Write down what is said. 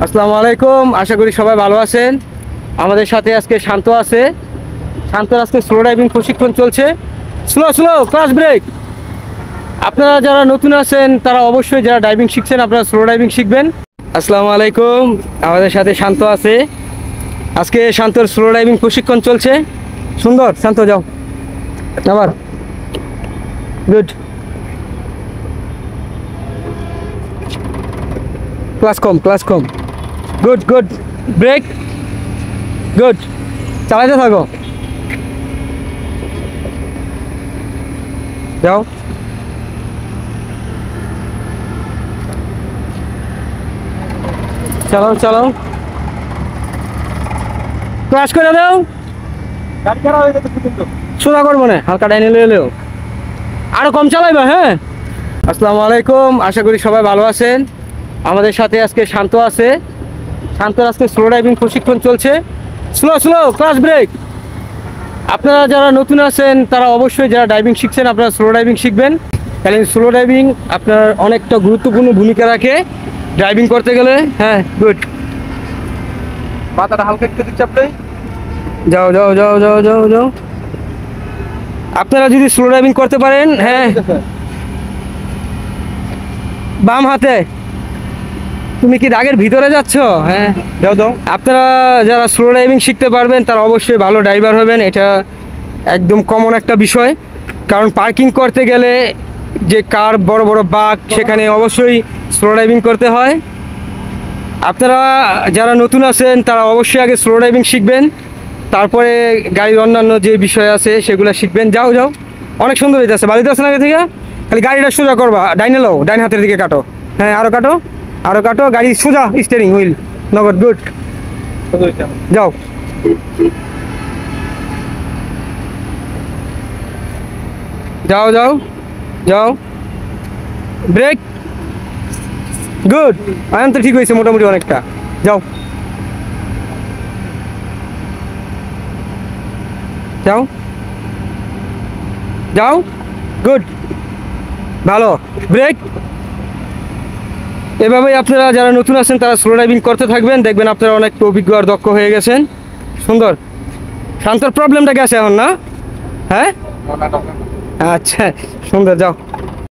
আসসালামু আলাইকুম, আশা করি সবাই ভালো আছেন। আমাদের সাথে আজকে শান্ত আছে। শান্তর আজকে স্লো ড্রাইভিং প্রশিক্ষণ চলছে। Slow slow class break. আপনারা যারা নতুন আছেন তারা অবশ্যই, যারা ড্রাইভিং শিখছেন আপনারা স্লো ড্রাইভিং শিখবেন। আসসালামু আলাইকুম, আমাদের সাথে শান্ত আছে। আজকে শান্তর স্লো ড্রাইভিং প্রশিক্ষণ চলছে। সুন্দর, শান্ত যাও আবার। গুড, ক্লাস কম। Good good, break. গুড, চালাতে থাকো। যাও, চালাও। ক্লাস করে দাও। সোজা করবো না, হালকা ডাইনে এলেও আরো কম চালাইবা। হ্যাঁ, আসসালামু আলাইকুম, আশা করি সবাই ভালো আছেন। আমাদের সাথে আজকে শান্ত আছে। শান্তর আজকে স্লো ড্রাইভিং প্রশিক্ষণ চলছে। Slow slow class break. আপনারা যারা নতুন আছেন তারা অবশ্যই, যারা ড্রাইভিং শিখছেন আপনারা স্লো ড্রাইভিং শিখবেন। কারণ স্লো ড্রাইভিং আপনার অনেকটা গুরুত্বপূর্ণ ভূমিকা রাখে ড্রাইভিং করতে গেলে। হ্যাঁ, গুড। মাথাটা হালকা একটু দিচ্ছে আপনি। যাও। আপনারা যদি স্লো ড্রাইভিং করতে পারেন, হ্যাঁ, বাম হাতে। তুমি কি দাগের ভিতরে যাচ্ছ? হ্যাঁ, দাও। আপনারা যারা স্লো ড্রাইভিং শিখতে পারবেন তারা অবশ্যই ভালো ড্রাইভার হবেন। এটা একদম কমন একটা বিষয়। কারণ পার্কিং করতে গেলে যে কার বড় বড় বাঁক, সেখানে অবশ্যই স্লো ড্রাইভিং করতে হয়। আপনারা যারা নতুন আছেন তারা অবশ্যই আগে স্লো ড্রাইভিং শিখবেন, তারপরে গাড়ির অন্যান্য যে বিষয় আছে সেগুলো শিখবেন। যাও, অনেক সুন্দর হইতেছে, বাড়িতে আছে না আগে থেকে। খালি গাড়িটা সোজা করবা, ডাইনে লো, ডাইন হাতের দিকে কাটো। হ্যাঁ, আরও কাটো, গাড়ি সোজা, স্টিয়ারিং হুইল নগদ। গুড, যাও। ব্রেক। গুড, আয়ান তো ঠিক হয়েছে মোটামুটি অনেকটা। যাও। গুড, ভালো। ব্রেক। এভাবেই আপনারা যারা নতুন আছেন তারা স্লো ড্রাইভিং করতে থাকবেন, দেখবেন আপনারা অনেক অভিজ্ঞ আর দক্ষ হয়ে গেছেন। সুন্দর। শান্তর প্রবলেমটা গেছে এখন না? হ্যাঁ, আচ্ছা, সুন্দর। যাও।